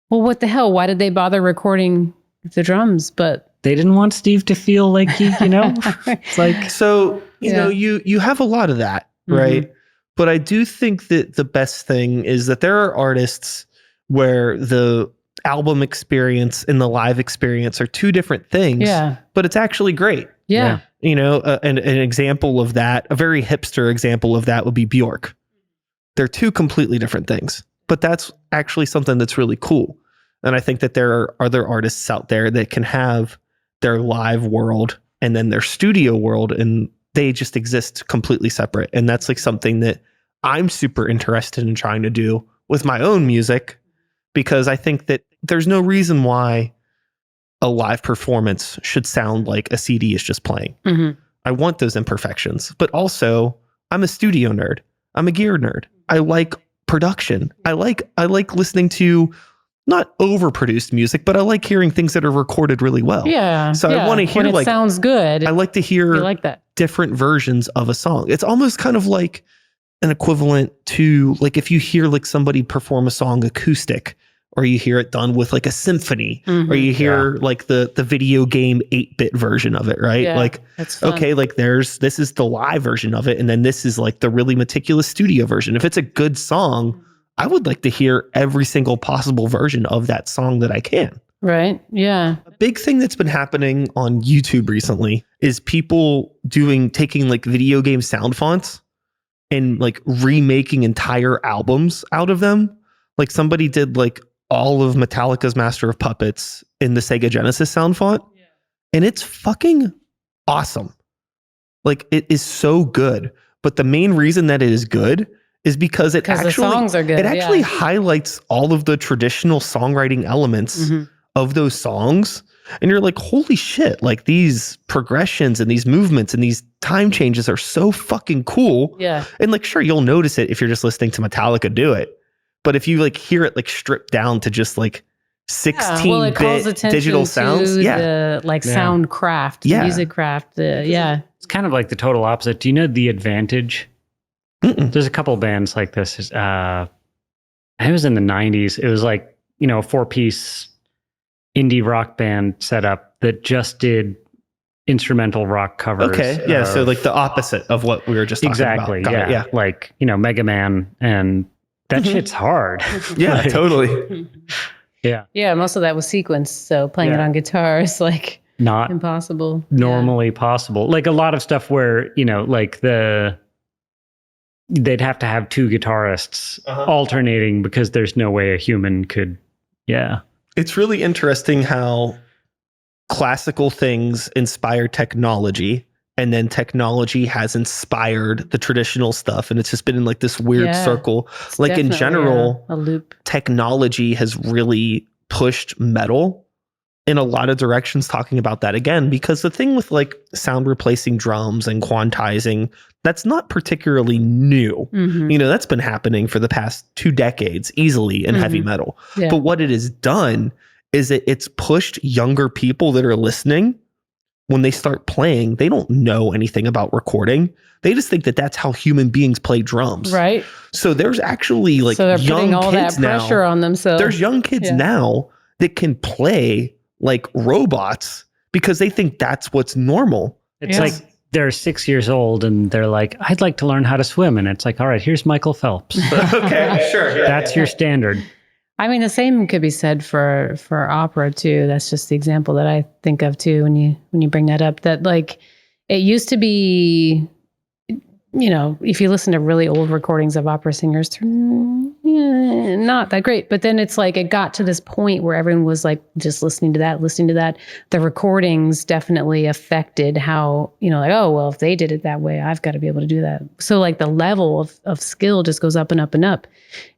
well, what the hell? Why did they bother recording the drums? But they didn't want Steve to feel like he, you know, it's like so you know you have a lot of that, right? But I do think that the best thing is that there are artists where the album experience and the live experience are two different things, but it's actually great. Yeah. You know, an example of that, a very hipster example of that would be Bjork. They're two completely different things, but that's actually something that's really cool. And I think that there are other artists out there that can have their live world and then their studio world, and they just exist completely separate. And that's like something that I'm super interested in trying to do with my own music, because I think that there's no reason why a live performance should sound like a CD is just playing. I want those imperfections, but also I'm a studio nerd. I'm a gear nerd. I like production. I like listening to not overproduced music, but I like hearing things that are recorded really well. Yeah. So I want to hear, when it like, sounds good. I like to hear like that. different versions of a song. It's almost kind of like an equivalent to like if you hear like somebody perform a song acoustic, or you hear it done with like a symphony, or you hear like the video game 8-bit version of it, right? Yeah, like, that's fun. okay, like this is the live version of it, and then this is like the really meticulous studio version. If it's a good song, I would like to hear every single possible version of that song that I can. Right. Yeah. A big thing that's been happening on YouTube recently is people taking like video game sound fonts and like remaking entire albums out of them. Like somebody did like all of Metallica's Master of Puppets in the Sega Genesis sound font. And it's fucking awesome. Like it is so good. But the main reason that it is good is because the songs are good. It actually highlights all of the traditional songwriting elements of those songs. And you're like, holy shit, like these progressions and these movements and these time changes are so fucking cool. Yeah. And like, sure, you'll notice it if you're just listening to Metallica do it. But if you like hear it like stripped down to just like 16-bit digital sounds, the like sound craft, music craft, It's kind of like the total opposite. Do you know The Advantage? There's a couple bands like this. It was in the 90s. It was like, you know, a 4-piece indie rock band set up that just did instrumental rock covers. Okay, yeah, so like the opposite of what we were just talking about. Exactly, yeah. Like, you know, Mega Man, and that shit's hard. Yeah, like, totally. Yeah. Yeah, most of that was sequenced, so playing it on guitar is like not impossible. Normally possible. Like a lot of stuff where, you know, like they'd have to have two guitarists alternating because there's no way a human could. Yeah. It's really interesting how classical things inspire technology, and then technology has inspired the traditional stuff, and it's just been in like this weird circle. Like in general, a loop. Technology has really pushed metal in a lot of directions talking about that again, because the thing with like sound replacing drums and quantizing, that's not particularly new. You know, that's been happening for the past 2 decades easily in heavy metal. Yeah. But what it has done is it's pushed younger people that are listening. When they start playing, they don't know anything about recording. They just think that that's how human beings play drums. Right. So there's actually like so they're young putting all that kids now. pressure on themselves. There's young kids now that can play like robots because they think that's what's normal. It's like they're 6 years old and they're like, I'd like to learn how to swim. And it's like, all right, here's Michael Phelps. Okay, sure. Yeah, That's your standard. I mean, the same could be said for opera too. That's just the example that I think of too when you bring that up. That like it used to be, you know, if you listen to really old recordings of opera singers, not that great. But then it's like it got to this point where everyone was like just listening to that. The recordings definitely affected how, you know, like, oh, well, if they did it that way, I've got to be able to do that. So like the level of skill just goes up and up and up.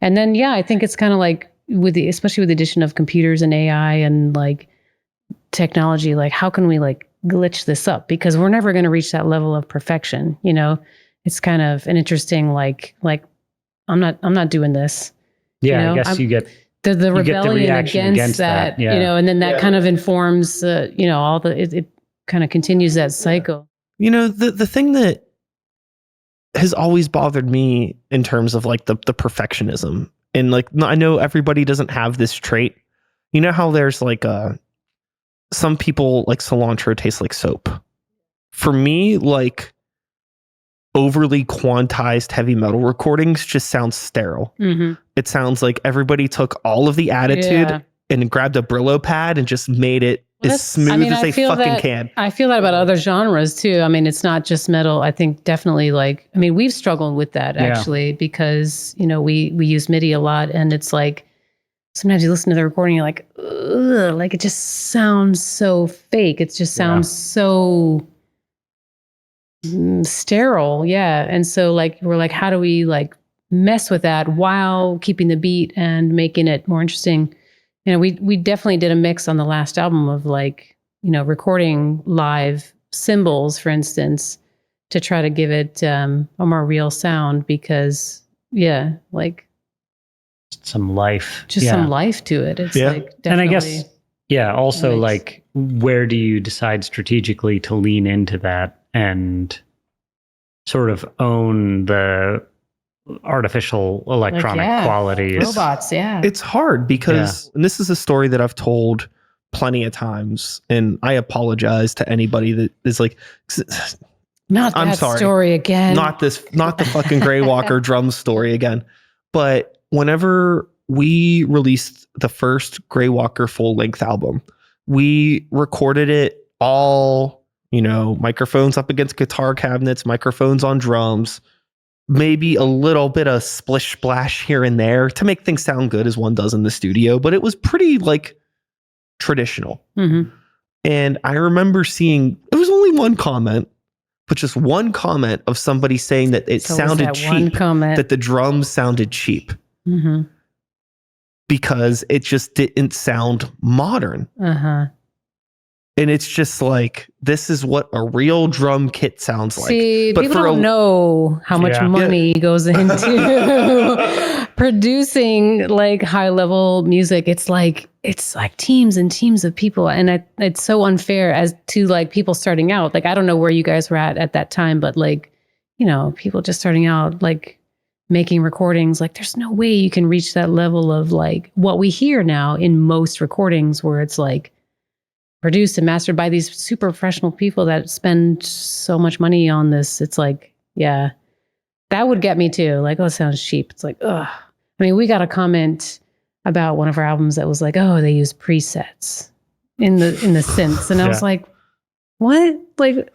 And then, yeah, I think it's kind of like especially with the addition of computers and AI and like technology, like how can we like glitch this up? Because we're never going to reach that level of perfection, you know? It's kind of an interesting, like I'm not doing this. Yeah, you know? I guess you get the rebellion reaction against that, yeah. you know, and then that kind of informs, you know, all it kind of continues that cycle. You know, the thing that has always bothered me in terms of like the perfectionism, and like I know everybody doesn't have this trait. You know how there's like some people like cilantro tastes like soap. For me, like overly quantized heavy metal recordings just sounds sterile. It sounds like everybody took all of the attitude and grabbed a Brillo pad and just made it as smooth as they fucking can. I feel that about other genres too. I mean, it's not just metal. I think definitely like, I mean, we've struggled with that actually because, you know, we use MIDI a lot and it's like, sometimes you listen to the recording, you're like, ugh, like it just sounds so fake. It just sounds so sterile. Yeah. And so like, we're like, how do we like mess with that while keeping the beat and making it more interesting? You know, we definitely did a mix on the last album of like, you know, recording live cymbals, for instance, to try to give it a more real sound because, like some life. Just some life to it. It's like definitely. And I guess, also like where do you decide strategically to lean into that and sort of own the artificial electronic qualities. Robots, It's hard because, and this is a story that I've told plenty of times, and I apologize to anybody that is like, I'm sorry. Story again. Not the fucking Grey Walker drum story again. But whenever we released the first Grey Walker full-length album, we recorded it all, you know, microphones up against guitar cabinets, microphones on drums, maybe a little bit of splish splash here and there to make things sound good as one does in the studio, but it was pretty like traditional. And I remember seeing, it was only one comment, but just one comment of somebody saying that it sounded cheap, that the drums sounded cheap because it just didn't sound modern. And it's just like, this is what a real drum kit sounds like. See, but people don't know how much money goes into producing like high level music. It's like teams and teams of people. And it's so unfair as to like people starting out. Like, I don't know where you guys were at that time, but like, you know, people just starting out, like making recordings, like there's no way you can reach that level of like what we hear now in most recordings where it's like, produced and mastered by these super professional people that spend so much money on this. It's like, that would get me too. Like, oh, it sounds cheap. It's like, ugh. I mean, we got a comment about one of our albums that was like, oh, they use presets in the synths. And I was like, what? Like,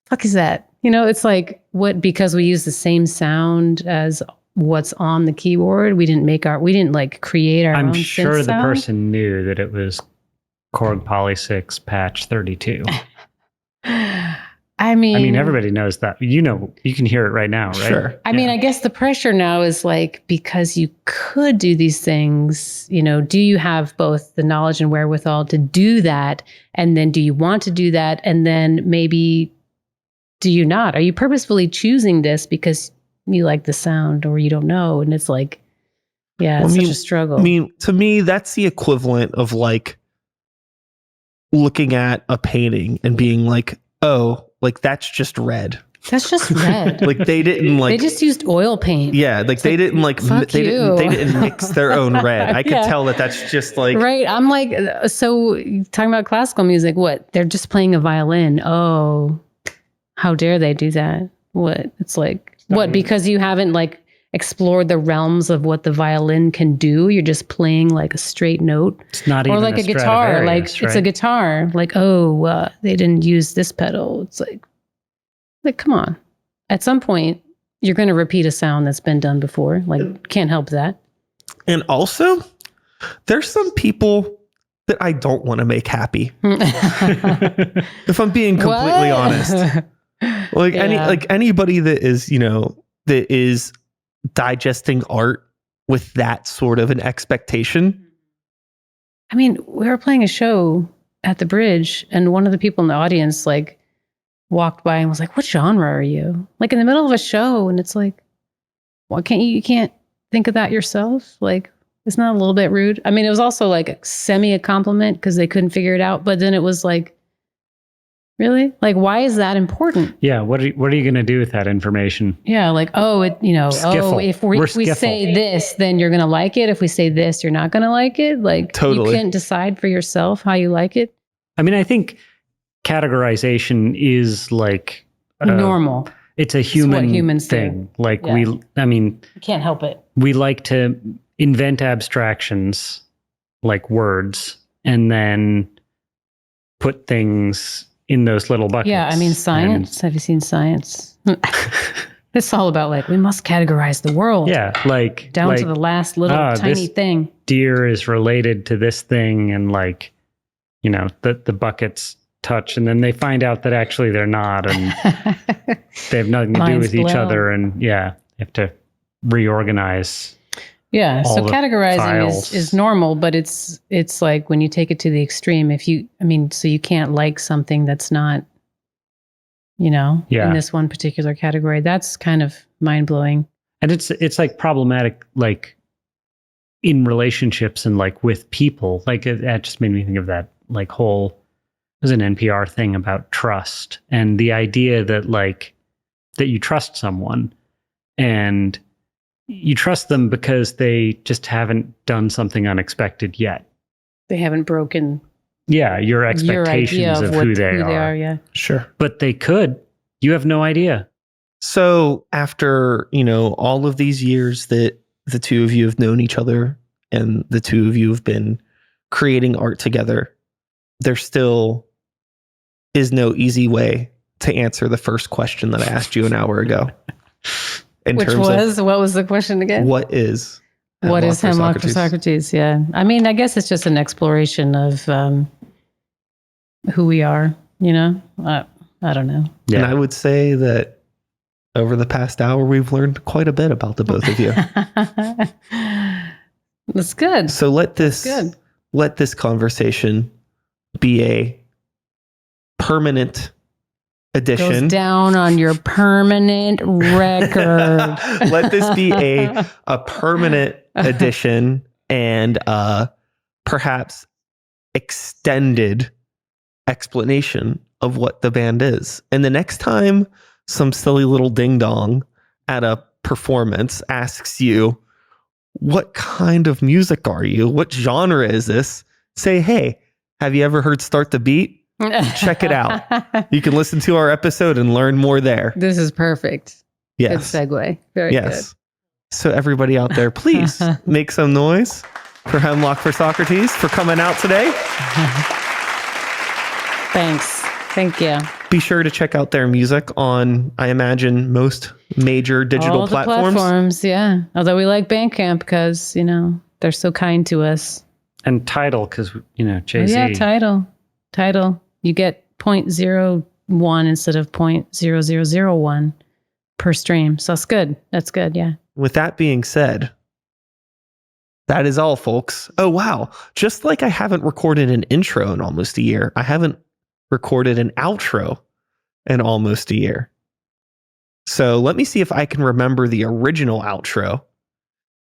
fuck is that? You know, it's like, what, because we use the same sound as what's on the keyboard. We didn't like create our own I'm sure the sound? person knew that it was Korg Poly 6 patch 32. I mean, everybody knows that. You can hear it right now, right? Sure. I mean, I guess the pressure now is like, because you could do these things, do you have both the knowledge and wherewithal to do that? And then do you want to do that? And then maybe do you not? Are you purposefully choosing this because you like the sound or you don't know? And it's like, it's such a struggle. I mean, to me, that's the equivalent of like looking at a painting and being like, oh, like that's just red. That's just red. Like they didn't like. They just used oil paint. Yeah, like they didn't like. They didn't mix their own red. I could tell that that's just like. Right. I'm like, so talking about classical music, what? They're just playing a violin. Oh, how dare they do that? What? It's like, what? Because you haven't like explored the realms of what the violin can do. You're just playing like a straight note. It's not even or like a guitar. Like it's a guitar. Like, they didn't use this pedal. It's like, come on. At some point, you're going to repeat a sound that's been done before. Like, can't help that. And also, there's some people that I don't want to make happy. If I'm being completely honest. Like anybody that is, that is digesting art with that sort of an expectation. I mean, we were playing a show at the Bridge and one of the people in the audience like walked by and was like, what genre are you? Like in the middle of a show. And it's like, well, you can't think of that yourself? Like, isn't that a little bit rude? I mean, it was also like a compliment because they couldn't figure it out. But then it was like, really? Like, why is that important? Yeah. What are you going to do with that information? Yeah. Like, if we say this, then you're going to like it. If we say this, you're not going to like it. Like, totally. You can't decide for yourself how you like it. I mean, I think categorization is like normal. It's a human thing. Do. Like you can't help it. We like to invent abstractions like words and then put things in those little buckets. Yeah, I mean, science. Have you seen Science? It's all about like, we must categorize the world. Yeah, like down to the last little tiny thing. Deer is related to this thing, and like, the buckets touch, and then they find out that actually they're not, and they have nothing to do with each other, and you have to reorganize. Yeah, so categorizing is normal, but it's like when you take it to the extreme, so you can't like something that's not, in this one particular category. That's kind of mind-blowing. And it's like problematic, like in relationships and like with people. Like that just made me think of that like whole, it was an NPR thing about trust and the idea that like, that you trust someone and you trust them because they just haven't done something unexpected yet. They haven't broken your expectations of who they are. Yeah. Sure. But they could. You have no idea. So after, all of these years that the two of you have known each other and the two of you have been creating art together, there still is no easy way to answer the first question that I asked you an hour ago. What was the question again? What is Hemlock for Socrates? Yeah. I mean, I guess it's just an exploration of who we are, I don't know. Yeah. And I would say that over the past hour, we've learned quite a bit about the both of you. That's good. So let this conversation be a permanent addition. Goes down on your permanent record. Let this be a permanent addition and perhaps extended explanation of what the band is. And the next time some silly little ding dong at a performance asks you, what kind of music are you? What genre is this? Say, hey, have you ever heard Start the Beat? Check it out. You can listen to our episode and learn more there. This is perfect. Yes. Good segue. Very good. So everybody out there, please make some noise for Hemlock for Socrates for coming out today. Thanks. Thank you. Be sure to check out their music on, I imagine, most major digital platforms. Yeah. Although we like Bandcamp because, they're so kind to us. And Tidal because, Jay-Z. Yeah, Tidal. You get 0.01 0.1 instead of 0.0001 per stream. So that's good. That's good. Yeah. With that being said, that is all, folks. Oh, wow. Just like I haven't recorded an intro in almost a year, I haven't recorded an outro in almost a year. So let me see if I can remember the original outro,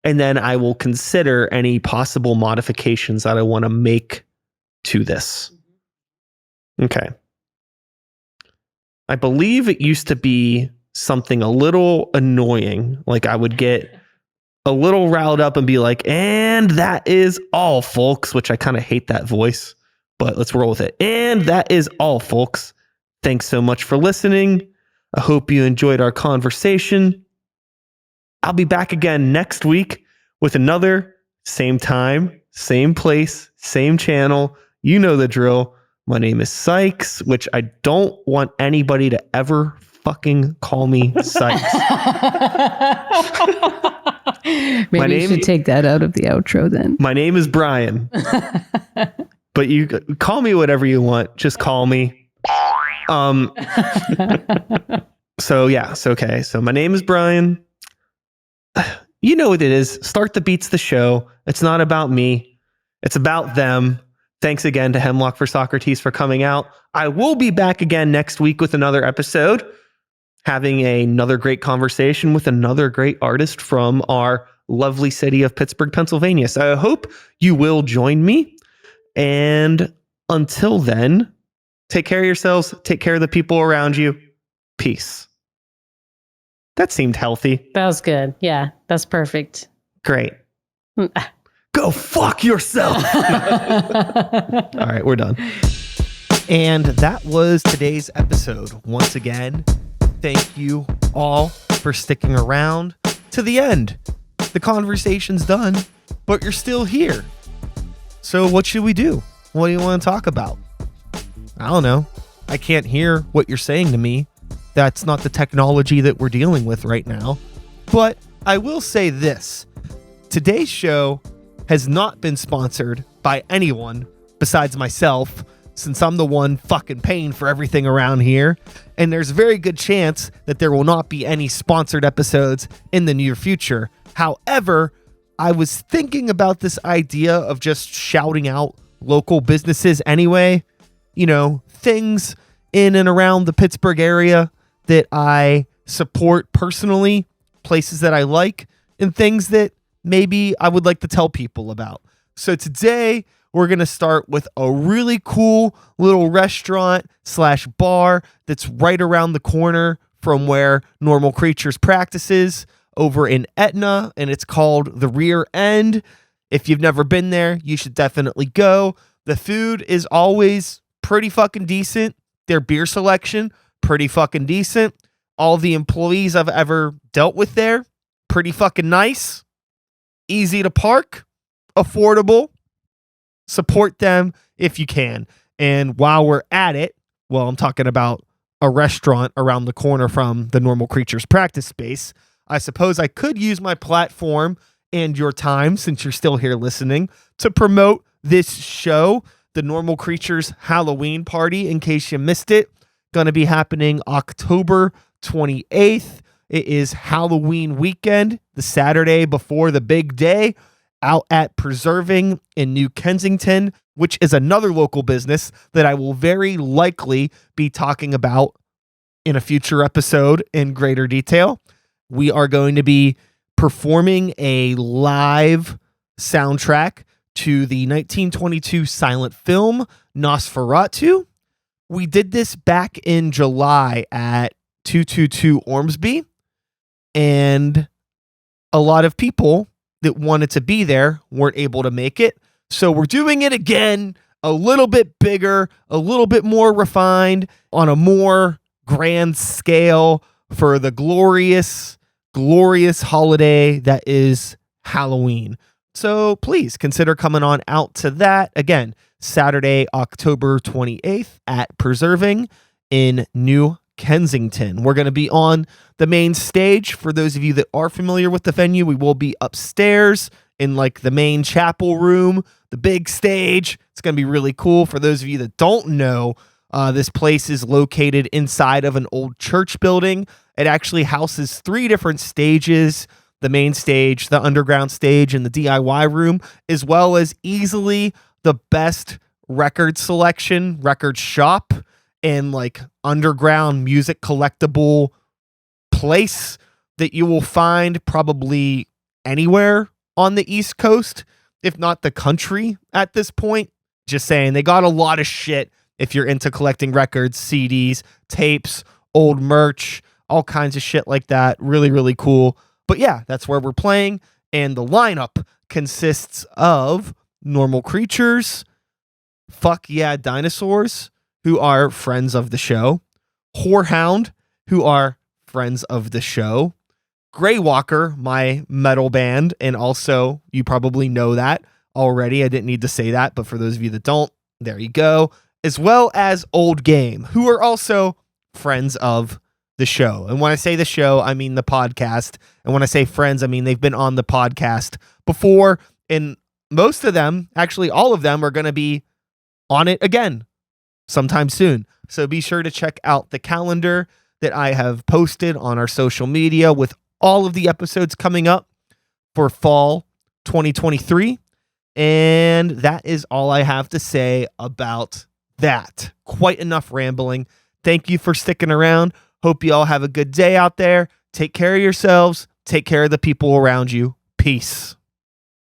and then I will consider any possible modifications that I want to make to this. Okay. I believe it used to be something a little annoying. Like I would get a little riled up and be like, and that is all, folks, which I kind of hate that voice, but let's roll with it. And that is all, folks. Thanks so much for listening. I hope you enjoyed our conversation. I'll be back again next week with another same time, same place, same channel. You know the drill. My name is Sikes, which I don't want anybody to ever fucking call me Sikes. Maybe you should take that out of the outro then. My name is Brian. But you call me whatever you want. Just call me. So okay. So my name is Brian. You know what it is. Start the Beats the show. It's not about me. It's about them. Thanks again to Hemlock for Socrates for coming out. I will be back again next week with another episode, having another great conversation with another great artist from our lovely city of Pittsburgh, Pennsylvania. So I hope you will join me. And until then, take care of yourselves. Take care of the people around you. Peace. That seemed healthy. That was good. Yeah, that's perfect. Great. Go fuck yourself. All right, we're done. And that was today's episode. Once again, thank you all for sticking around to the end. The conversation's done, but you're still here. So what should we do? What do you want to talk about? I don't know. I can't hear what you're saying to me. That's not the technology that we're dealing with right now. But I will say this. Today's show has not been sponsored by anyone besides myself, since I'm the one fucking paying for everything around here. And there's a very good chance that there will not be any sponsored episodes in the near future. However, I was thinking about this idea of just shouting out local businesses anyway. You know, things in and around the Pittsburgh area that I support personally, places that I like, and things that maybe I would like to tell people about. So today we're going to start with a really cool little restaurant / bar that's right around the corner from where Normal Creatures practices over in Etna, and it's called The Rear End. If you've never been there, you should definitely go. The food is always pretty fucking decent. Their beer selection, pretty fucking decent. All the employees I've ever dealt with there, pretty fucking nice. Easy to park, affordable. Support them if you can. And while we're at it, well, I'm talking about a restaurant around the corner from the Normal Creatures practice space. I suppose I could use my platform and your time, since you're still here listening, to promote this show, the Normal Creatures Halloween Party, in case you missed it. Going to be happening October 28th. It is Halloween weekend, the Saturday before the big day, out at Preserving in New Kensington, which is another local business that I will very likely be talking about in a future episode in greater detail. We are going to be performing a live soundtrack to the 1922 silent film Nosferatu. We did this back in July at 222 Ormsby. And a lot of people that wanted to be there weren't able to make it. So we're doing it again, a little bit bigger, a little bit more refined, on a more grand scale for the glorious, glorious holiday that is Halloween. So please consider coming on out to that. Again, Saturday, October 28th at Preserving in New Kensington. We're going to be on the main stage. For those of you that are familiar with the venue, we will be upstairs in like the main chapel room, the big stage. It's going to be really cool. For those of you that don't know This place is located inside of an old church building. It actually houses 3 different stages: the main stage, the underground stage, and the DIY room, as well as easily the best record selection, record shop, and like underground music collectible place that you will find probably anywhere on the East Coast, if not the country at this point. Just saying, they got a lot of shit if you're into collecting records, CDs, tapes, old merch, all kinds of shit like that. Really, really cool. But yeah, that's where we're playing. And the lineup consists of Normal Creatures, Fuck Yeah Dinosaurs, who are friends of the show, Whorehound, who are friends of the show, Greywalker, my metal band, and also, you probably know that already. I didn't need to say that, but for those of you that don't, there you go. As well as Old Game, who are also friends of the show. And when I say the show, I mean the podcast. And when I say friends, I mean they've been on the podcast before. And most of them, actually all of them, are going to be on it again sometime soon. So be sure to check out the calendar that I have posted on our social media with all of the episodes coming up for fall 2023. And that is all I have to say about that. Quite enough rambling. Thank you for sticking around. Hope you all have a good day out there. Take care of yourselves. Take care of the people around you. Peace.